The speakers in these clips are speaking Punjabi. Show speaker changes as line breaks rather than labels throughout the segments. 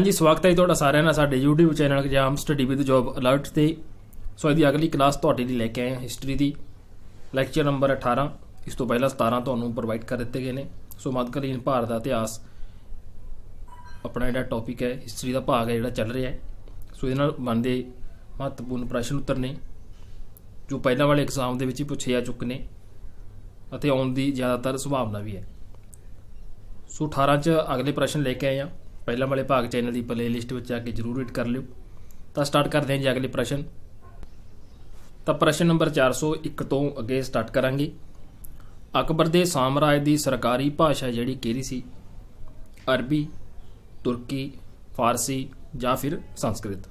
जी स्वागत है जी तुहाडा सारिਆਂ ਦਾ ਸਾਡੇ YouTube channel exam study with job alert ਤੇ। सो ਇਹਦੀ अगली क्लास ਤੁਹਾਡੇ ਲਈ ਲੈ ਕੇ ਆਏ ਹਾਂ हिस्टरी ਦੀ ਲੈਕਚਰ नंबर 18। ਇਸ ਤੋਂ ਪਹਿਲਾਂ 17 ਤੁਹਾਨੂੰ ਪ੍ਰੋਵਾਈਡ ਕਰ ਦਿੱਤੇ ਗਏ ਨੇ। ਸੋ ਮੱਧਕਾਲੀਨ ਭਾਰਤ ਦਾ ਇਤਿਹਾਸ ਆਪਣਾ ਜਿਹੜਾ ਟੌਪਿਕ ਹੈ ਹਿਸਟਰੀ ਦਾ ਭਾਗ ਹੈ ਜਿਹੜਾ ਚੱਲ ਰਿਹਾ ਹੈ। ਸੋ ਇਹਦੇ ਨਾਲ ਬਣਦੇ ਮਹੱਤਵਪੂਰਨ ਪ੍ਰਸ਼ਨ ਉੱਤਰ ਨੇ ਜੋ ਪਹਿਲਾਂ ਵਾਲੇ ਐਗਜ਼ਾਮ ਦੇ ਵਿੱਚ ਹੀ ਪੁੱਛੇ ਜਾ ਚੁੱਕੇ ਨੇ ਅਤੇ ਆਉਣ ਦੀ ਜ਼ਿਆਦਾਤਰ ਸੰਭਾਵਨਾ ਵੀ ਹੈ। ਸੋ 18 ਚ ਅਗਲੇ ਪ੍ਰਸ਼ਨ ਲੈ ਕੇ ਆਏ ਹਾਂ। ਪਹਿਲਾਂ ਵਾਲੇ ਭਾਗ ਚੈਨਲ ਦੀ ਪਲੇਲਿਸਟ ਵਿੱਚ ਆ ਕੇ ਜ਼ਰੂਰ ਰੀਡ ਕਰ ਲਿਓ। ਤਾਂ ਸਟਾਰਟ ਕਰਦੇ ਹਾਂ ਜੀ ਅਗਲੇ ਪ੍ਰਸ਼ਨ। ਤਾਂ ਪ੍ਰਸ਼ਨ ਨੰਬਰ 401 ਤੋਂ ਅੱਗੇ ਸਟਾਰਟ ਕਰਾਂਗੇ। ਅਕਬਰ ਦੇ ਸਾਮਰਾਜ ਦੀ ਸਰਕਾਰੀ ਭਾਸ਼ਾ ਜਿਹੜੀ ਕਿਹੜੀ ਸੀ? ਅਰਬੀ, ਤੁਰਕੀ, ਫਾਰਸੀ ਜਾਂ ਫਿਰ ਸੰਸਕ੍ਰਿਤ।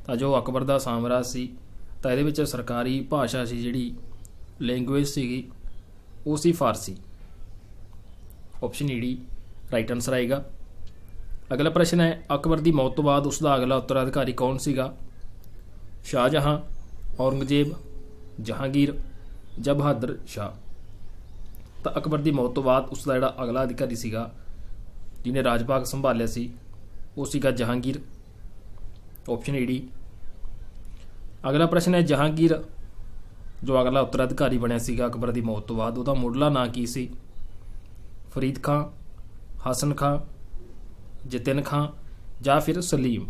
ਤਾਂ ਜੋ ਅਕਬਰ ਦਾ ਸਾਮਰਾਜ ਸੀ ਤਾਂ ਇਹਦੇ ਵਿੱਚ ਸਰਕਾਰੀ ਭਾਸ਼ਾ ਸੀ ਜਿਹੜੀ ਲੈਂਗੁਏਜ ਸੀਗੀ ਉਹ ਸੀ ਫਾਰਸੀ। ਆਪਸ਼ਨ ਈ ਰਾਈਟ ਆਨਸਰ ਆਏਗਾ। अगला प्रश्न है अकबर की मौत तो बाद उसका अगला उत्तराधिकारी कौन सीगा? शाहजहां, औरंगजेब, जहांगीर या बहादुर शाह। तो अकबर की मौत तो बाद उसका जिहड़ा अगला अधिकारी सीगा जिन्हें राजभाग संभालिया सी वो सीगा जहांगीर। Option D. अगला प्रश्न है जहांगीर जो अगला उत्तराधिकारी बनिया सीगा अकबर की मौत तो बाद उसका मुढ़ला नां की सी? फरीद खां, हसन खां, जतिन खां ਜਾਂ ਫਿਰ सलीम।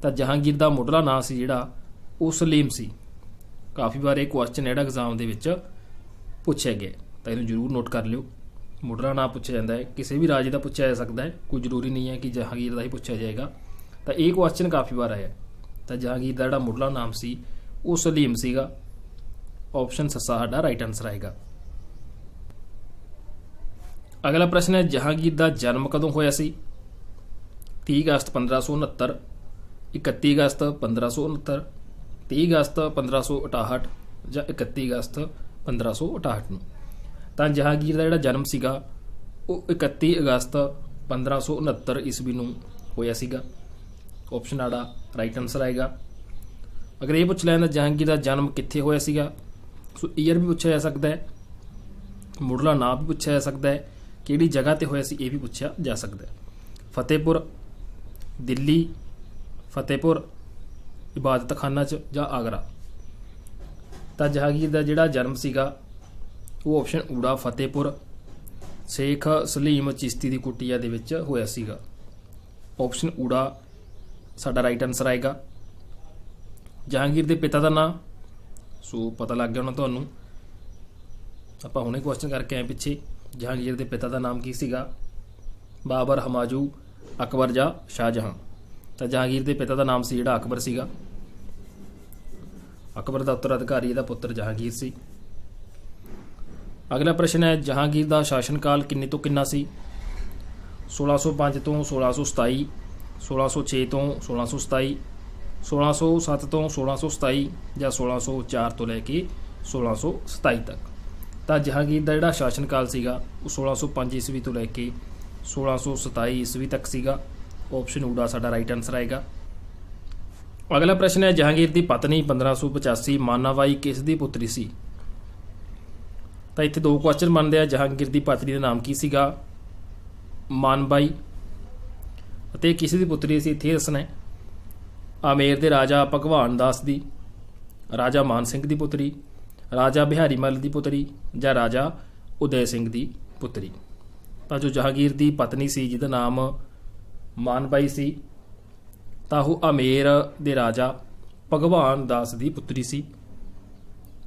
ਤਾਂ ਜਹਾਂਗੀਰ ਦਾ ਮੁੱਢਲਾ ਨਾਂ ਸੀ ਜਿਹੜਾ ਉਹ ਸਲੀਮ ਸੀ। ਕਾਫੀ ਵਾਰ ਇਹ ਕੁਐਸਚਨ ਜਿਹੜਾ ਐਗਜ਼ਾਮ ਦੇ ਵਿੱਚ ਪੁੱਛਿਆ ਗਿਆ ਤਾਂ ਇਹਨੂੰ ਜ਼ਰੂਰ ਨੋਟ ਕਰ ਲਿਓ। ਮੁੱਢਲਾ ਨਾਂ ਪੁੱਛਿਆ ਜਾਂਦਾ ਹੈ, ਕਿਸੇ ਵੀ ਰਾਜੇ ਦਾ ਪੁੱਛਿਆ ਜਾ ਸਕਦਾ ਹੈ, ਕੋਈ ਜ਼ਰੂਰੀ ਨਹੀਂ ਹੈ ਕਿ ਜਹਾਂਗੀਰ ਦਾ ਹੀ ਪੁੱਛਿਆ ਜਾਏਗਾ। ਤਾਂ ਇਹ ਕੁਐਸਚਨ ਕਾਫੀ ਵਾਰ ਆਇਆ। ਤਾਂ ਜਹਾਂਗੀਰ ਦਾ ਜਿਹੜਾ ਮੁੱਢਲਾ ਨਾਮ ਸੀ ਉਹ ਸਲੀਮ ਸੀਗਾ। ਆਪਸ਼ਨ ਸੱਸਾ ਸਾਡਾ ਰਾਈਟ ਆਨਸਰ ਆਏਗਾ। ਅਗਲਾ ਪ੍ਰਸ਼ਨ ਹੈ ਜਹਾਂਗੀਰ ਦਾ ਜਨਮ ਕਦੋਂ ਹੋਇਆ ਸੀ? 30 ਅਗਸਤ 1569, 31 ਅਗਸਤ 1569, 30 ਅਗਸਤ 1568 ਜਾਂ 31 ਅਗਸਤ 1568 ਨੂੰ। ਤਾਂ ਜਹਾਂਗੀਰ ਦਾ ਜਿਹੜਾ ਜਨਮ ਸੀਗਾ ਉਹ 31 ਅਗਸਤ 1569 ਈਸਵੀ ਨੂੰ ਹੋਇਆ ਸੀਗਾ। ਆਪਸ਼ਨ ਆੜਾ ਰਾਈਟ ਆਨਸਰ ਆਏਗਾ। ਅਗਰ ਇਹ ਪੁੱਛ ਲੈਂਦਾ ਜਹਾਂਗੀਰ ਦਾ ਜਨਮ ਕਿੱਥੇ ਹੋਇਆ ਸੀਗਾ ਸੋ ਈਅਰ ਵੀ ਪੁੱਛਿਆ ਜਾ ਸਕਦਾ ਹੈ, ਮੁੱਢਲਾ ਨਾਂ ਵੀ ਪੁੱਛਿਆ ਜਾ ਸਕਦਾ ਹੈ, ਕਿਹੜੀ ਜਗ੍ਹਾ ਤੇ ਹੋਇਆ ਸੀ ਇਹ ਵੀ ਪੁੱਛਿਆ ਜਾ ਸਕਦਾ ਹੈ। ਫਤਿਹਪੁਰ, ਦਿੱਲੀ, ਫਤਿਹਪੁਰ ਇਬਾਦਤ ਖਾਨਾ 'ਚ ਜਾਂ ਆਗਰਾ। ਤਾਂ ਜਹਾਂਗੀਰ ਦਾ ਜਿਹੜਾ ਜਨਮ ਸੀਗਾ ਉਹ ਆਪਸ਼ਨ ਊੜਾ ਫਤਿਹਪੁਰ ਸ਼ੇਖ ਸਲੀਮ ਚਿਸ਼ਤੀ ਦੀ ਕੁਟੀਆ ਦੇ ਵਿੱਚ ਹੋਇਆ ਸੀਗਾ। ਆਪਸ਼ਨ ਊੜਾ ਸਾਡਾ ਰਾਈਟ ਆਨਸਰ ਆਏਗਾ। ਜਹਾਂਗੀਰ ਦੇ ਪਿਤਾ ਦਾ ਨਾਂ ਸੋ ਪਤਾ ਲੱਗ ਗਿਆ ਹੋਣਾ ਤੁਹਾਨੂੰ, ਆਪਾਂ ਹੁਣੇ ਕੁਐਸਚਨ ਕਰਕੇ ਆਏ ਪਿੱਛੇ। ਜਹਾਂਗੀਰ ਦੇ ਪਿਤਾ ਦਾ ਨਾਮ ਕੀ ਸੀਗਾ? ਬਾਬਰ, ਹਮਾਯੂ, ਅਕਬਰ ਜਾਂ ਸ਼ਾਹਜਹਾਂ। ਤਾਂ ਜਹਾਂਗੀਰ ਦੇ ਪਿਤਾ ਦਾ ਨਾਮ ਸੀ ਜਿਹੜਾ ਅਕਬਰ ਸੀਗਾ। ਅਕਬਰ ਦਾ ਉੱਤਰਾਧਿਕਾਰੀ ਇਹਦਾ ਪੁੱਤਰ ਜਹਾਂਗੀਰ ਸੀ। ਅਗਲਾ ਪ੍ਰਸ਼ਨ ਹੈ ਜਹਾਂਗੀਰ ਦਾ ਸ਼ਾਸਨ ਕਾਲ ਕਿੰਨੇ ਤੋਂ ਕਿੰਨਾ ਸੀ? 1605 ਤੋਂ 1627, 1606 ਤੋਂ 1627, 1607 ਤੋਂ 1627 ਜਾਂ 1604 ਤੋਂ ਲੈ ਕੇ 1627 ਤੱਕ। ਤਾਂ ਜਹਾਂਗੀਰ ਦਾ ਜਿਹੜਾ ਸ਼ਾਸਨ ਕਾਲ ਸੀਗਾ ਉਹ 1605 ਈਸਵੀ ਤੋਂ ਲੈ ਕੇ 1627 ਈਸਵੀ ਤੱਕ ਸੀਗਾ। ਆਪਸ਼ਨ ਊੜਾ ਸਾਡਾ ਰਾਈਟ ਆਨਸਰ ਆਏਗਾ। ਅਗਲਾ ਪ੍ਰਸ਼ਨ ਹੈ ਜਹਾਂਗੀਰ ਦੀ ਪਤਨੀ 1585 ਮਾਨਾਬਾਈ ਕਿਸ ਦੀ ਪੁੱਤਰੀ ਸੀ? ਤਾਂ ਇੱਥੇ ਦੋ ਕੁਐਸਚਨ ਬਣਦੇ ਆ। ਜਹਾਂਗੀਰ ਦੀ ਪਤਨੀ ਦਾ ਨਾਮ ਕੀ ਸੀਗਾ? ਮਾਨਬਾਈ। ਅਤੇ ਕਿਸ ਦੀ ਪੁੱਤਰੀ ਸੀ ਇੱਥੇ ਦੱਸਣਾ ਹੈ। ਆਮੇਰ ਦੇ ਰਾਜਾ ਭਗਵਾਨ ਦਾਸ ਦੀ, ਰਾਜਾ ਮਾਨ ਸਿੰਘ ਦੀ ਪੁੱਤਰੀ, ਰਾਜਾ ਬਿਹਾਰੀ ਮੱਲ ਦੀ ਪੁੱਤਰੀ ਜਾਂ ਰਾਜਾ ਉਦੈ ਸਿੰਘ ਦੀ ਪੁੱਤਰੀ। ਤਾਂ ਜੋ ਜਹਾਂਗੀਰ ਦੀ ਪਤਨੀ ਸੀ ਜਿਹਦਾ ਨਾਮ ਮਾਨਬਾਈ ਸੀ ਤਾਂ ਉਹ ਆਮੇਰ ਦੇ ਰਾਜਾ ਭਗਵਾਨ ਦਾਸ ਦੀ ਪੁੱਤਰੀ ਸੀ।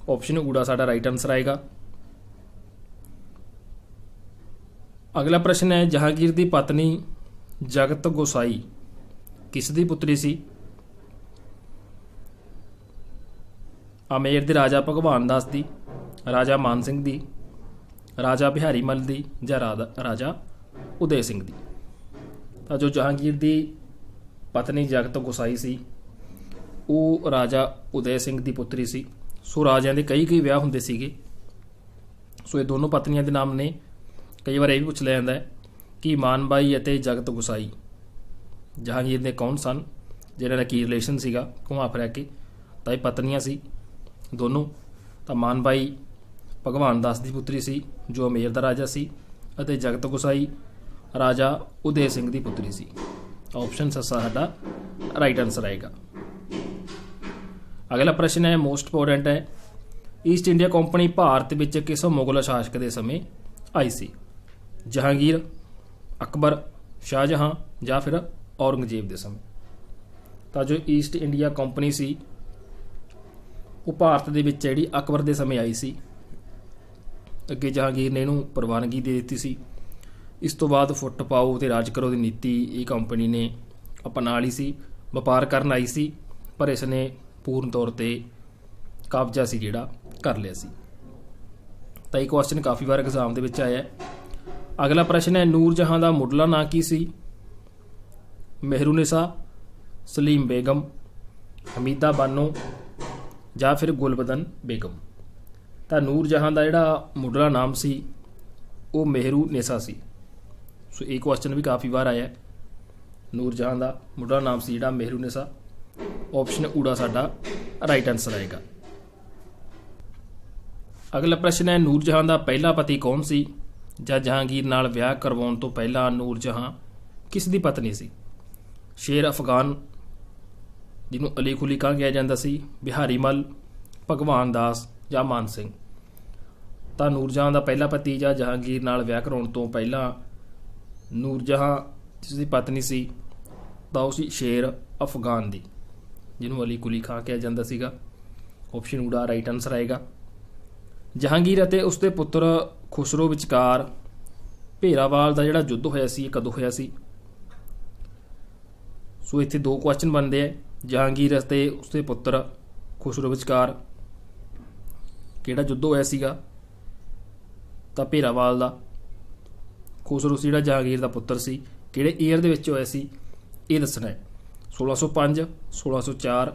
ਆਪਸ਼ਨ ਊੜਾ ਸਾਡਾ ਰਾਈਟ ਆਨਸਰ ਆਏਗਾ। ਅਗਲਾ ਪ੍ਰਸ਼ਨ ਹੈ ਜਹਾਂਗੀਰ ਦੀ ਪਤਨੀ ਜਗਤ ਗੋਸਾਈ ਕਿਸ ਦੀ ਪੁੱਤਰੀ ਸੀ? ਆਮੇਰ ਦੇ ਰਾਜਾ ਭਗਵਾਨ ਦਾਸ ਦੀ, ਰਾਜਾ ਮਾਨ ਸਿੰਘ ਦੀ, ਰਾਜਾ ਬਿਹਾਰੀ ਮੱਲ ਦੀ ਜਾਂ ਰਾਜਾ ਉਦੈ ਸਿੰਘ ਦੀ। ਤਾਂ ਜੋ ਜਹਾਂਗੀਰ ਦੀ ਪਤਨੀ ਜਗਤ ਗੋਸਾਈ ਸੀ ਉਹ ਰਾਜਾ ਉਦੈ ਸਿੰਘ ਦੀ ਪੁੱਤਰੀ ਸੀ। ਸੋ ਰਾਜਿਆਂ ਦੇ ਕਈ ਵਿਆਹ ਹੁੰਦੇ ਸੀਗੇ। ਸੋ ਇਹ ਦੋਨੋਂ ਪਤਨੀਆਂ ਦੇ ਨਾਮ ਨੇ। ਕਈ ਵਾਰ ਇਹ ਵੀ ਪੁੱਛ ਲਿਆ ਜਾਂਦਾ ਹੈ ਕਿ ਮਾਨਬਾਈ ਅਤੇ ਜਗਤ ਗੋਸਾਈ ਜਹਾਂਗੀਰ ਦੇ ਕੌਣ ਸਨ, ਜਿਹਨਾਂ ਦਾ ਕੀ ਰਿਲੇਸ਼ਨ ਸੀਗਾ ਘੁਮਾ ਫਿਰਾ ਕੇ। ਤਾਂ ਇਹ ਪਤਨੀਆਂ ਸੀ ਦੋਨੋਂ। ਤਾਂ ਮਾਨਬਾਈ ਭਗਵਾਨ ਦਾਸ ਦੀ ਪੁੱਤਰੀ ਸੀ ਜੋ ਅਮੇਰ ਦਾ ਰਾਜਾ ਸੀ ਅਤੇ ਜਗਤ ਗੋਸਾਈ ਰਾਜਾ ਉਦੈ ਸਿੰਘ ਦੀ ਪੁੱਤਰੀ ਸੀ। ऑप्शन सस्सा साडा राइट आंसर आएगा। अगला प्रश्न है मोस्ट इंपोर्टेंट है, ईस्ट इंडिया कंपनी भारत विच किस मुगल शासक के समय आई सी? जहांगीर, अकबर, शाहजहां या फिर औरंगजेब के समय? तो जो ईस्ट इंडिया कंपनी सी वो भारत दे विच जिहड़ी अकबर के समय आई सी। अगे जहांगीर ने इहनूं प्रवानगी दे दित्ती सी। इस तो बाद फुट पाओ ते राज करो दी नीति ये कंपनी ने अपना ली सी, व्यापार करन आई सी, पर इसने पूर्ण तौर पर कब्जा सी जिहड़ा कर लिया सी। तो ये क्वेश्चन काफ़ी बार एग्जाम दे विच आया है। अगला प्रश्न है नूरजहां दा मुढ़ला नां की सी? मेहरुनिसा, सलीम बेगम, हमीदा बानो या फिर गुलबदन बेगम? तो नूरजहां दा जिहड़ा मुढ़ला नाम सी वो मेहरुनिसा सी। सो ये क्वेश्चन भी काफ़ी बार आया है। नूरजहां दा मुढ़ला नाम सी जिहड़ा मेहरुनिसा। ऑप्शन ऊड़ा साडा राइट आंसर आएगा। अगला प्रश्न है नूरजहां दा पहला पति कौन सी? ਜਾਂ जहांगीर नाल ਵਿਆਹ ਕਰਵਾਉਣ ਤੋਂ ਪਹਿਲਾਂ ਨੂਰਜਹਾਂ किस दी पत्नी सी? शेर अफगान ਜਿਹਨੂੰ ਅਲੀ ਕੁਲੀ ਕਹਾ ਗਿਆ ਜਾਂਦਾ ਸੀ, ਬਿਹਾਰੀ ਮਲ, ਭਗਵਾਨ ਦਾਸ ਜਾਂ ਮਾਨ ਸਿੰਘ? ਤਾਂ ਨੂਰਜਹਾਂ ਦਾ ਪਹਿਲਾ ਪਤੀ ਜਾਂ ਜਹਾਂਗੀਰ ਨਾਲ ਵਿਆਹ ਕਰਾਉਣ ਤੋਂ ਪਹਿਲਾਂ ਨੂਰਜਹਾਂ ਜਿਸ ਦੀ ਪਤਨੀ ਸੀ ਤਾਂ ਉਹ ਸੀ ਸ਼ੇਰ ਅਫਗਾਨ ਦੀ, ਜਿਹਨੂੰ ਅਲੀ ਕੁਲੀ ਖਾਂ ਕਿਹਾ ਜਾਂਦਾ ਸੀਗਾ। ਆਪਸ਼ਨ ਊੜਾ ਰਾਈਟ ਆਨਸਰ ਆਏਗਾ। ਜਹਾਂਗੀਰ ਅਤੇ ਉਸਦੇ ਪੁੱਤਰ ਖੁਸਰੋ ਵਿਚਕਾਰ ਭੇਰਾਵਾਲ ਦਾ ਜਿਹੜਾ ਯੁੱਧ ਹੋਇਆ ਸੀ ਇਹ ਕਦੋਂ ਹੋਇਆ ਸੀ? ਸੋ ਇੱਥੇ ਦੋ ਕੁਐਸਚਨ ਬਣਦੇ ਆ। ਜਹਾਂਗੀਰ ਅਤੇ ਉਸਦੇ ਪੁੱਤਰ ਖੁਸਰੋ ਵਿਚਕਾਰ ਕਿਹੜਾ ਯੁੱਧ ਹੋਇਆ ਸੀਗਾ? ਤਾਂ ਭੇਰਾਵਾਲ ਦਾ। ਖੁਸਰੋ ਸੀ ਜਿਹੜਾ ਜਹਾਂਗੀਰ ਦਾ ਪੁੱਤਰ ਸੀ, ਕਿਹੜੇ ਈਅਰ ਦੇ ਵਿੱਚ ਹੋਇਆ ਸੀ ਇਹ ਦੱਸਣਾ ਹੈ। 1605, 1604,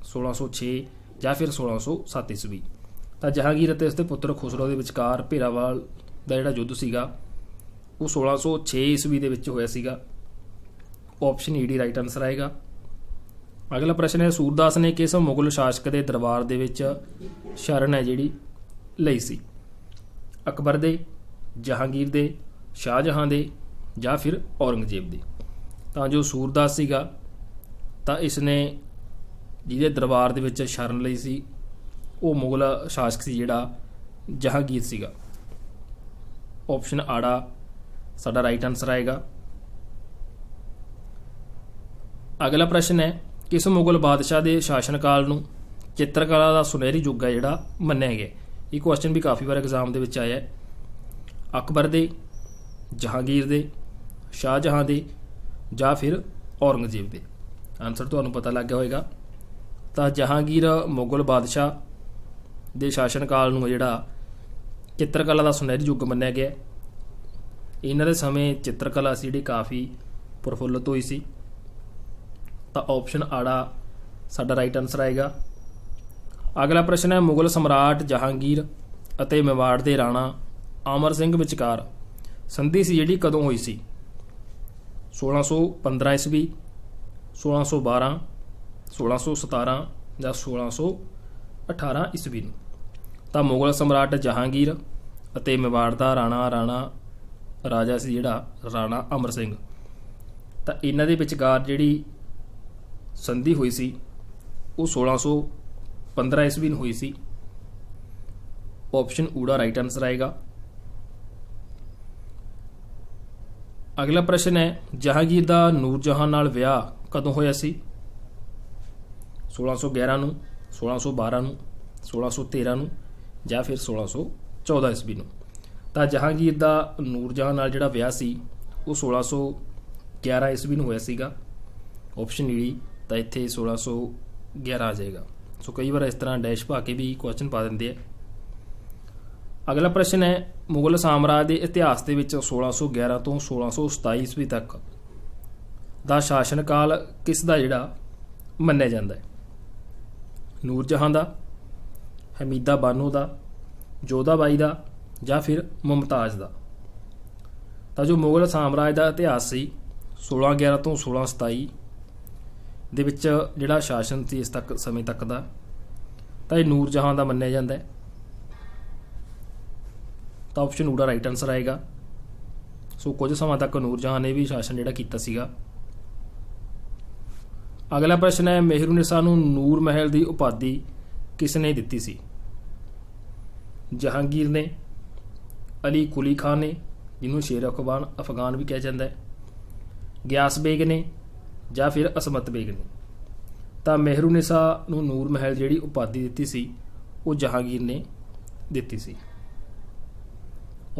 1606 ਜਾਂ ਫਿਰ 1607 ਈਸਵੀ? ਤਾਂ ਜਹਾਂਗੀਰ ਅਤੇ ਉਸਦੇ ਪੁੱਤਰ ਖੁਸਰੋ ਦੇ ਵਿਚਕਾਰ ਭੇਰਾਵਾਲ ਦਾ ਜਿਹੜਾ ਯੁੱਧ ਸੀਗਾ ਉਹ 1606 ਈਸਵੀ ਦੇ ਵਿੱਚ ਹੋਇਆ ਸੀਗਾ। Option E D right answer ਆਏਗਾ। ਅਗਲਾ ਪ੍ਰਸ਼ਨ ਹੈ ਸੂਰਦਾਸ ਨੇ ਕਿਸ ਮੁਗਲ ਸ਼ਾਸਕ ਦੇ ਦਰਬਾਰ ਦੇ ਵਿੱਚ ਸ਼ਰਨ ਹੈ ਜਿਹੜੀ ਲਈ ਸੀ? ਅਕਬਰ ਦੇ, ਜਹਾਂਗੀਰ ਦੇ, ਸ਼ਾਹਜਹਾਂ ਦੇ ਜਾਂ ਫਿਰ ਔਰੰਗਜ਼ੇਬ ਦੇ? ਤਾਂ ਜੋ ਸੂਰਦਾਸ ਸੀਗਾ ਤਾਂ ਇਸਨੇ ਜਿਹਦੇ ਦਰਬਾਰ ਦੇ ਵਿੱਚ ਸ਼ਰਨ ਲਈ ਸੀ ਉਹ ਮੁਗਲ ਸ਼ਾਸਕ ਸੀ ਜਿਹੜਾ ਜਹਾਂਗੀਰ ਸੀਗਾ। ਆਪਸ਼ਨ ਆੜਾ ਸਾਡਾ ਰਾਈਟ ਆਨਸਰ ਆਏਗਾ। ਅਗਲਾ ਪ੍ਰਸ਼ਨ ਹੈ ਕਿਸ ਮੁਗਲ ਬਾਦਸ਼ਾਹ ਦੇ ਸ਼ਾਸਨ ਕਾਲ ਨੂੰ ਚਿੱਤਰਕਲਾ ਦਾ ਸੁਨਹਿਰੀ ਯੁੱਗ ਹੈ ਜਿਹੜਾ ਮੰਨਿਆ ਗਿਆ? ਇਹ ਕੁਐਸਚਨ ਵੀ ਕਾਫੀ ਵਾਰ ਐਗਜ਼ਾਮ ਦੇ ਵਿੱਚ ਆਇਆ ਹੈ। ਅਕਬਰ ਦੇ, ਜਹਾਂਗੀਰ ਦੇ, ਸ਼ਾਹਜਹਾਂ ਦੇ ਜਾਂ ਫਿਰ ਔਰੰਗਜ਼ੇਬ ਦੇ? ਆਨਸਰ ਤੁਹਾਨੂੰ ਪਤਾ ਲੱਗ ਗਿਆ ਹੋਏਗਾ। ਤਾਂ ਜਹਾਂਗੀਰ ਮੁਗਲ ਬਾਦਸ਼ਾਹ ਦੇ ਸ਼ਾਸਨ ਕਾਲ ਨੂੰ ਜਿਹੜਾ ਚਿੱਤਰਕਲਾ ਦਾ ਸੁਨਹਿਰੀ ਯੁੱਗ ਮੰਨਿਆ ਗਿਆ। ਇਹਨਾਂ ਦੇ ਸਮੇਂ ਚਿੱਤਰਕਲਾ ਸੀ ਜਿਹੜੀ ਕਾਫੀ ਪ੍ਰਫੁੱਲਤ ਹੋਈ ਸੀ। ਤਾਂ ਆਪਸ਼ਨ ਆੜਾ ਸਾਡਾ ਰਾਈਟ ਆਨਸਰ ਆਏਗਾ। ਅਗਲਾ ਪ੍ਰਸ਼ਨ ਹੈ ਮੁਗਲ ਸਮਰਾਟ ਜਹਾਂਗੀਰ ਅਤੇ ਮੇਵਾੜ ਦੇ ਰਾਣਾ ਅਮਰ ਸਿੰਘ ਵਿਚਕਾਰ ਸੰਧੀ ਸੀ ਜਿਹੜੀ ਕਦੋਂ ਹੋਈ ਸੀ? 1615 ਈਸਵੀ, 1612, 1617 ਜਾਂ 1618 ਈਸਵੀ ਨੂੰ? ਤਾਂ ਮੁਗਲ ਸਮਰਾਟ ਜਹਾਂਗੀਰ ਅਤੇ ਮੇਵਾੜ ਦਾ ਰਾਣਾ ਰਾਜਾ ਸੀ ਜਿਹੜਾ ਰਾਣਾ ਅਮਰ ਸਿੰਘ, ਤਾਂ ਇਹਨਾਂ ਦੇ ਵਿਚਕਾਰ ਜਿਹੜੀ ਸੰਧੀ ਹੋਈ ਸੀ ਉਹ 1615 ਈਸਵੀ ਨੂੰ ਹੋਈ ਸੀ। ਆਪਸ਼ਨ ਊੜਾ ਰਾਈਟ ਆਨਸਰ ਆਏਗਾ। ਅਗਲਾ ਪ੍ਰਸ਼ਨ ਹੈ ਜਹਾਂਗੀਰ ਦਾ ਨੂਰਜਹਾਂ ਨਾਲ ਵਿਆਹ ਕਦੋਂ ਹੋਇਆ ਸੀ? 1611 ਨੂੰ, 1612 ਨੂੰ, 1613 ਨੂੰ ਜਾਂ ਫਿਰ 1614 ਈਸਵੀ ਨੂੰ? ਤਾਂ ਜਹਾਂਗੀਰ ਦਾ ਨੂਰਜਹਾਂ ਨਾਲ ਜਿਹੜਾ ਵਿਆਹ ਸੀ ਉਹ 1611 ਈਸਵੀ ਨੂੰ ਹੋਇਆ ਸੀਗਾ। ਆਪਸ਼ਨ ਈ ਤਾਂ ਇੱਥੇ 1611 ਆ ਜਾਏਗਾ। ਸੋ ਕਈ ਵਾਰ ਇਸ ਤਰ੍ਹਾਂ ਡੈਸ਼ ਪਾ ਕੇ ਵੀ ਕੁਐਸਚਨ ਪਾ ਦਿੰਦੇ ਆ। ਅਗਲਾ ਪ੍ਰਸ਼ਨ ਹੈ ਮੁਗਲ ਸਾਮਰਾਜ ਦੇ ਇਤਿਹਾਸ ਦੇ ਵਿੱਚ 1611 ਤੋਂ 1627 ਈਸਵੀ ਤੱਕ ਦਾ ਸ਼ਾਸਨ ਕਾਲ ਕਿਸ ਦਾ ਜਿਹੜਾ ਮੰਨਿਆ ਜਾਂਦਾ ਹੈ? ਨੂਰਜਹਾਂ ਦਾ, ਹਮੀਦਾ ਬਾਨੋ ਦਾ, ਜੋਧਾਬਾਈ ਦਾ ਜਾਂ ਫਿਰ ਮੁਮਤਾਜ਼ ਦਾ? ਤਾਂ ਜੋ ਮੁਗਲ ਸਾਮਰਾਜ ਦਾ ਇਤਿਹਾਸ ਸੀ 1611 ਤੋਂ 1627 ਦੇ ਵਿੱਚ ਜਿਹੜਾ ਸ਼ਾਸਨ ਸੀ ਇਸ ਤੱਕ ਸਮੇਂ ਤੱਕ ਦਾ, ਤਾਂ ਇਹ ਨੂਰਜਹਾਂ ਦਾ ਮੰਨਿਆ ਜਾਂਦਾ ਹੈ। ਤਾਂ ਆਪਸ਼ਨ ਊੜਾ ਰਾਈਟ ਆਨਸਰ ਆਏਗਾ। ਸੋ ਕੁਝ ਸਮਾਂ ਤੱਕ ਨੂਰਜਹਾਂ ਨੇ ਵੀ ਸ਼ਾਸਨ ਜਿਹੜਾ ਕੀਤਾ ਸੀਗਾ। ਅਗਲਾ ਪ੍ਰਸ਼ਨ ਹੈ ਮੇਹਰੁਨਿਸਾ ਨੂੰ ਨੂਰ ਮਹਿਲ ਦੀ ਉਪਾਧੀ ਕਿਸ ਨੇ ਦਿੱਤੀ ਸੀ? ਜਹਾਂਗੀਰ ਨੇ, ਅਲੀ ਕੁਲੀ ਖਾਨ ਨੇ ਜਿਹਨੂੰ ਸ਼ੇਰ ਅਫਗਾਨ ਵੀ ਕਿਹਾ ਜਾਂਦਾ ਹੈ, ਗਿਆਸ ਬੇਗ ਨੇ ਜਾਂ ਫਿਰ ਅਸਮਤ ਬੇਗ ਨੇ। ਤਾਂ ਮੇਹਰੁਨਿਸਾ ਨੂੰ ਨੂਰ ਮਹਿਲ ਜਿਹੜੀ ਉਪਾਧੀ ਦਿੱਤੀ ਸੀ ਉਹ ਜਹਾਂਗੀਰ ਨੇ ਦਿੱਤੀ ਸੀ।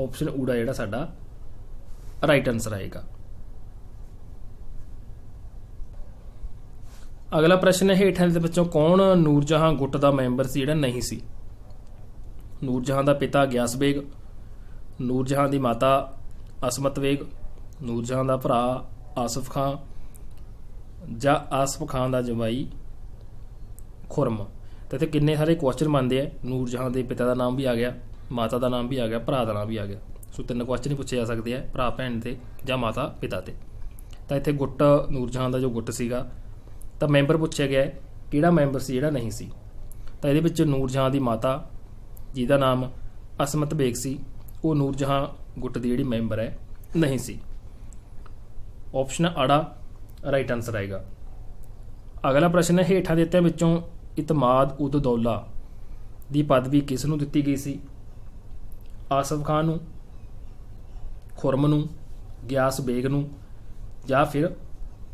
ਆਪਸ਼ਨ ਊੜਾ ਜਿਹੜਾ ਸਾਡਾ ਰਾਈਟ ਆਨਸਰ ਆਏਗਾ। ਅਗਲਾ ਪ੍ਰਸ਼ਨ ਹੈ ਹੇਠਾਂ ਦੇ ਵਿੱਚੋਂ ਕੌਣ ਨੂਰਜਹਾਂ ਗੁੱਟ ਦਾ ਮੈਂਬਰ ਸੀ ਜਿਹੜਾ ਨਹੀਂ ਸੀ? ਨੂਰਜਹਾਂ ਦਾ ਪਿਤਾ ਗਿਆਸ ਬੇਗ, ਨੂਰਜਹਾਂ ਦੀ ਮਾਤਾ ਅਸਮਤ ਬੇਗ, ਨੂਰਜਹਾਂ ਦਾ ਭਰਾ ਆਸਫ ਖਾਨ ਜਾਂ ਆਸਫ ਖਾਨ ਦਾ ਜਵਾਈ ਖੁਰਮ। ਤਾਂ ਇੱਥੇ ਕਿੰਨੇ ਸਾਰੇ ਕੁਐਸਚਨ ਬਣਦੇ ਆ। ਨੂਰਜਹਾਂ ਦੇ ਪਿਤਾ ਦਾ ਨਾਮ ਵੀ ਆ ਗਿਆ, ਮਾਤਾ ਦਾ ਨਾਮ ਵੀ ਆ ਗਿਆ, ਭਰਾ ਦਾ ਨਾਮ ਵੀ ਆ ਗਿਆ। ਸੋ 3 ਕੁਐਸਚਨ ਹੀ ਪੁੱਛੇ ਜਾ ਸਕਦੇ ਆ, ਭਰਾ ਭੈਣ ਤੇ ਜਾਂ ਮਾਤਾ ਪਿਤਾ ਤੇ। ਤਾਂ ਇੱਥੇ ਗੁੱਟ ਨੂਰਜਹਾਂ ਦਾ ਜੋ ਗੁੱਟ ਸੀਗਾ ਤਾਂ ਮੈਂਬਰ ਪੁੱਛਿਆ ਗਿਆ ਕਿਹੜਾ ਮੈਂਬਰ ਸੀ ਜਿਹੜਾ ਨਹੀਂ ਸੀ। ਤਾਂ ਇਹਦੇ ਵਿੱਚ ਨੂਰਜਹਾਂ ਦੀ ਮਾਤਾ ਜਿਹਦਾ ਨਾਮ ਅਸਮਤ ਬੇਗ ਸੀ ਉਹ ਨੂਰਜਹਾਂ ਗੁੱਟ ਦੀ ਜਿਹੜੀ ਮੈਂਬਰ ਹੈ ਨਹੀਂ ਸੀ। ਆਪਸ਼ਨ ਆੜਾ ਰਾਈਟ ਆਨਸਰ ਆਏਗਾ। ਅਗਲਾ ਪ੍ਰਸ਼ਨ ਹੈ ਹੇਠਾਂ ਦਿੱਤਿਆਂ ਵਿੱਚੋਂ ਇਤਮਾਦ ਉਦ ਦੌਲਾ ਦੀ ਪਦਵੀ ਕਿਸ ਨੂੰ ਦਿੱਤੀ ਗਈ ਸੀ? ਆਸਫ ਖਾਨ ਨੂੰ, ਖੁਰਮ ਨੂੰ, ਗਿਆਸ ਬੇਗ ਨੂੰ ਜਾਂ ਫਿਰ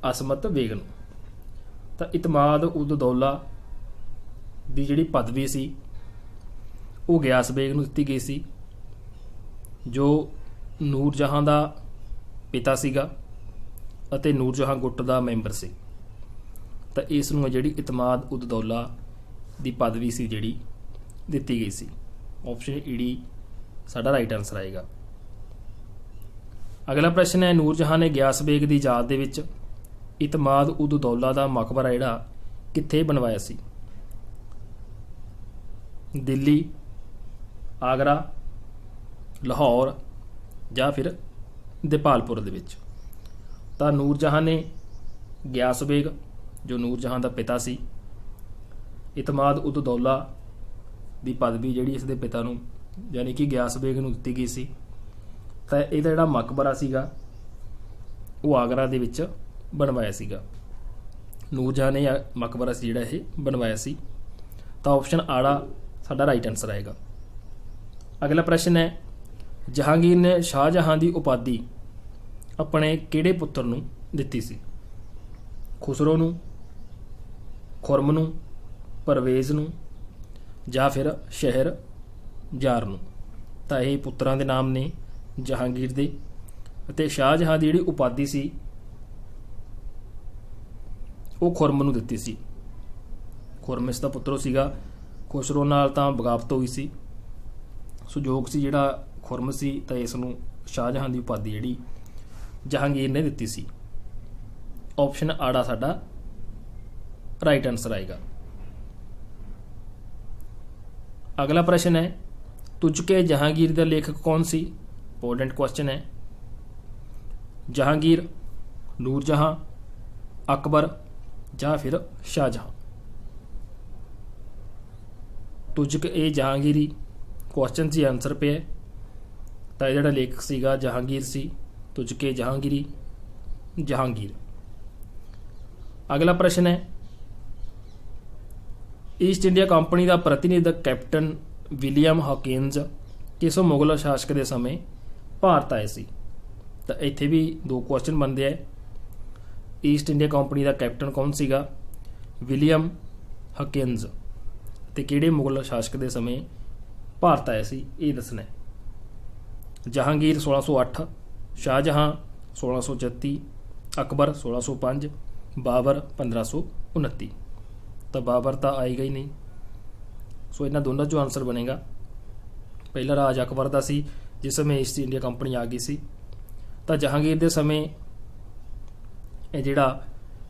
ਅਸਮਤ ਬੇਗ ਨੂੰ। ਤਾਂ ਇਤਮਾਦ ਉਦ ਦੌਲਾ ਦੀ ਜਿਹੜੀ ਪਦਵੀ ਸੀ ਉਹ ਗਿਆਸ ਬੇਗ ਨੂੰ ਦਿੱਤੀ ਗਈ ਸੀ ਜੋ ਨੂਰਜਹਾਂ ਦਾ ਪਿਤਾ ਸੀਗਾ ਅਤੇ ਨੂਰਜਹਾਂ ਗੁੱਟ ਦਾ ਮੈਂਬਰ ਸੀ। ਤਾਂ ਇਸ ਨੂੰ ਜਿਹੜੀ ਇਤਮਾਦ ਉਦ ਦੌਲਾ ਦੀ ਪਦਵੀ ਸੀ ਜਿਹੜੀ ਦਿੱਤੀ ਗਈ ਸੀ। ਆਪਸ਼ਨ ਈਡੀ ਸਾਡਾ ਰਾਈਟ ਆਨਸਰ ਆਏਗਾ। ਅਗਲਾ ਪ੍ਰਸ਼ਨ ਹੈ ਨੂਰਜਹਾਂ ਨੇ ਗਿਆਸ ਬੇਗ ਦੀ ਯਾਦ ਦੇ ਵਿੱਚ ਇਤਮਾਦ ਉਦ ਦੌਲਾ ਦਾ ਮਕਬਰਾ ਜਿਹੜਾ ਕਿੱਥੇ ਬਣਵਾਇਆ ਸੀ? ਦਿੱਲੀ, ਆਗਰਾ, ਲਾਹੌਰ ਜਾਂ ਫਿਰ ਦੀਪਾਲਪੁਰ ਦੇ ਵਿੱਚ। ਤਾਂ ਨੂਰਜਹਾਂ ਨੇ ਗਿਆਸ ਬੇਗ ਜੋ ਨੂਰਜਹਾਂ ਦਾ ਪਿਤਾ ਸੀ, ਇਤਮਾਦ ਉਦ ਦੌਲਾ ਦੀ ਪਦਵੀ ਜਿਹੜੀ ਇਸ ਦੇ ਪਿਤਾ ਨੂੰ ਯਾਨੀ ਕਿ ਗਿਆਸ ਬੇਗ ਨੂੰ ਦਿੱਤੀ ਗਈ ਸੀ। ਤਾਂ ਇਹਦਾ ਜਿਹੜਾ ਮਕਬਰਾ ਸੀਗਾ ਉਹ ਆਗਰਾ ਦੇ ਵਿੱਚ ਬਣਵਾਇਆ ਸੀਗਾ। ਨੂਰਜਹਾਂ ਨੇ ਮਕਬਰਾ ਸੀ ਜਿਹੜਾ ਇਹ ਬਣਵਾਇਆ ਸੀ। ਤਾਂ ਆਪਸ਼ਨ ਆੜਾ ਸਾਡਾ ਰਾਈਟ ਆਨਸਰ ਆਏਗਾ। ਅਗਲਾ ਪ੍ਰਸ਼ਨ ਹੈ ਜਹਾਂਗੀਰ ਨੇ ਸ਼ਾਹਜਹਾਂ ਦੀ ਉਪਾਧੀ ਆਪਣੇ ਕਿਹੜੇ ਪੁੱਤਰ ਨੂੰ ਦਿੱਤੀ ਸੀ? ਖੁਸਰੋ ਨੂੰ, ਖੁਰਮ ਨੂੰ, ਪਰਵੇਜ਼ ਨੂੰ ਜਾਂ ਫਿਰ ਸ਼ਹਿਰ ਯਾਰ ਨੂੰ। ਤਾਂ ਇਹ ਪੁੱਤਰਾਂ ਦੇ ਨਾਮ ਨੇ ਜਹਾਂਗੀਰ ਦੇ। ਅਤੇ ਸ਼ਾਹਜਹਾਂ ਦੀ ਜਿਹੜੀ ਉਪਾਧੀ ਸੀ ਉਹ ਖੁਰਮ ਨੂੰ ਦਿੱਤੀ ਸੀ। ਖੁਰਮ ਇਸ ਦਾ ਪੁੱਤਰ ਸੀਗਾ। ਖੁਸਰੋ ਨਾਲ ਤਾਂ ਬਗਾਵਤ ਹੋਈ ਸੀ, ਸੁਜੋਗ ਸੀ ਜਿਹੜਾ ਖੁਰਮ ਸੀ। ਤਾਂ ਇਸ ਨੂੰ ਸ਼ਾਹਜਹਾਂ ਦੀ ਉਪਾਧੀ ਜਿਹੜੀ ਜਹਾਂਗੀਰ ਨੇ ਦਿੱਤੀ ਸੀ। ਆਪਸ਼ਨ ਆੜਾ ਸਾਡਾ ਰਾਈਟ ਆਨਸਰ ਆਏਗਾ। ਅਗਲਾ ਪ੍ਰਸ਼ਨ ਹੈ ਤੁਝਕੇ ਜਹਾਂਗੀਰ ਦਾ ਲੇਖਕ ਕੌਣ ਸੀ? ਇੰਪੋਰਟੈਂਟ ਕੁਐਸਚਨ ਹੈ। ਜਹਾਂਗੀਰ, ਨੂਰਜਹਾਂ, ਅਕਬਰ ਜਾਂ ਫਿਰ ਸ਼ਾਹਜਹਾਂ। ਤੁਝਕ ਇਹ ਜਹਾਂਗੀਰੀ ਕੁਐਸਚਨ ਸੀ, ਆਨਸਰ ਪਿਆ। ਤਾਂ ਇਹ ਜਿਹੜਾ ਲੇਖਕ ਸੀਗਾ ਜਹਾਂਗੀਰ ਸੀ। ਤੁਝਕੇ ਜਹਾਂਗੀਰੀ, ਜਹਾਂਗੀਰ। ਅਗਲਾ ਪ੍ਰਸ਼ਨ ਹੈ ਈਸਟ ਇੰਡੀਆ ਕੰਪਨੀ ਦਾ ਪ੍ਰਤੀਨਿਧਕ ਕੈਪਟਨ ਵਿਲੀਅਮ ਹਾਕਿੰਜ਼ ਕਿਸ ਮੁਗਲ ਸ਼ਾਸਕ ਦੇ ਸਮੇਂ ਭਾਰਤ ਆਏ ਸੀ? ਤਾਂ ਇੱਥੇ ਵੀ 2 ਕੁਐਸਚਨ ਬਣਦੇ ਆ। ਈਸਟ ਇੰਡੀਆ ਕੰਪਨੀ ਦਾ ਕੈਪਟਨ ਕੌਣ ਸੀਗਾ? ਵਿਲੀਅਮ ਹਾਕਿੰਜ਼। ਤੇ ਕਿਹੜੇ ਮੁਗਲ ਸ਼ਾਸਕ ਦੇ ਸਮੇਂ ਭਾਰਤ ਆਇਆ ਸੀ ਇਹ ਦੱਸਣਾ। ਜਹਾਂਗੀਰ 1608, ਸ਼ਾਹਜਹਾਂ 1636, ਅਕਬਰ 1605, ਬਾਬਰ 1529। ਤਾਂ ਬਾਬਰ ਤਾਂ ਆਏਗਾ ਹੀ ਨਹੀਂ। ਸੋ ਇਹਨਾਂ ਦੋਨਾਂ 'ਚੋਂ ਆਨਸਰ ਬਣੇਗਾ। ਪਹਿਲਾ ਰਾਜ ਅਕਬਰ ਦਾ ਸੀ ਜਿਸ ਸਮੇਂ ਈਸਟ ਇੰਡੀਆ ਕੰਪਨੀ ਆ ਗਈ ਸੀ। ਤਾਂ ਜਹਾਂਗੀਰ ਦੇ ਸਮੇਂ ਇਹ ਜਿਹੜਾ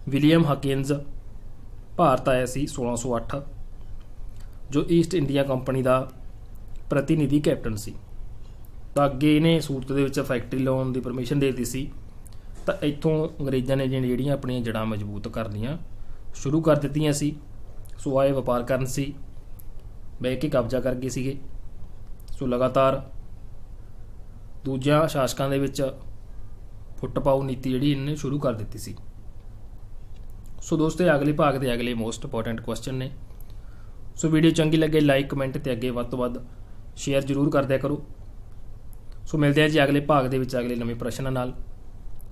ਵਿਲੀਅਮ ਹਾਕਿੰਜ਼ ਭਾਰਤ ਆਇਆ ਸੀ 1608 ਜੋ ਈਸਟ ਇੰਡੀਆ ਕੰਪਨੀ ਦਾ ਪ੍ਰਤੀਨਿਧੀ ਕੈਪਟਨ ਸੀ। ਤਾਂ ਅੱਗੇ ਇਹਨੇ ਸੂਰਤ ਦੇ ਵਿੱਚ ਫੈਕਟਰੀ ਲਾਉਣ ਦੀ ਪਰਮਿਸ਼ਨ ਦੇ ਦਿੱਤੀ ਸੀ। ਤਾਂ ਇੱਥੋਂ ਅੰਗਰੇਜ਼ਾਂ ਨੇ ਜਿਹੜੀਆਂ ਆਪਣੀਆਂ ਜੜ੍ਹਾਂ ਮਜ਼ਬੂਤ ਕਰਨੀਆਂ ਸ਼ੁਰੂ ਕਰ ਦਿੱਤੀਆਂ ਸੀ। ਸੋ ਆਏ ਵਪਾਰ ਕਰਨ ਸੀ, ਬਹਿ ਕੇ ਕਬਜ਼ਾ ਕਰ ਗਏ ਸੀਗੇ। ਸੋ ਲਗਾਤਾਰ ਦੂਜਿਆਂ ਸ਼ਾਸਕਾਂ ਦੇ ਵਿੱਚ ਫੁੱਟ ਪਾਊ ਨੀਤੀ ਜਿਹੜੀ ਇਹਨੇ ਸ਼ੁਰੂ ਕਰ ਦਿੱਤੀ ਸੀ। ਸੋ ਦੋਸਤੋ ਇਹ ਅਗਲੇ ਭਾਗ ਦੇ ਅਗਲੇ ਮੋਸਟ ਇੰਪੋਰਟੈਂਟ ਕੁਐਸਚਨ ਨੇ। ਸੋ ਵੀਡੀਓ ਚੰਗੀ ਲੱਗੇ ਲਾਈਕ ਕਮੈਂਟ ਤੇ ਅੱਗੇ ਵੱਧ ਤੋਂ ਵੱਧ ਸ਼ੇਅਰ ਜ਼ਰੂਰ ਕਰ ਦਿਆ ਕਰੋ। ਸੋ ਮਿਲਦੇ ਹਾਂ ਜੀ ਅਗਲੇ ਭਾਗ ਦੇ ਵਿੱਚ ਅਗਲੇ ਨਵੇਂ ਪ੍ਰਸ਼ਨਾਂ ਨਾਲ।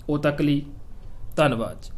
ਉਦੋਂ ਤੱਕ ਲਈ ਧੰਨਵਾਦ।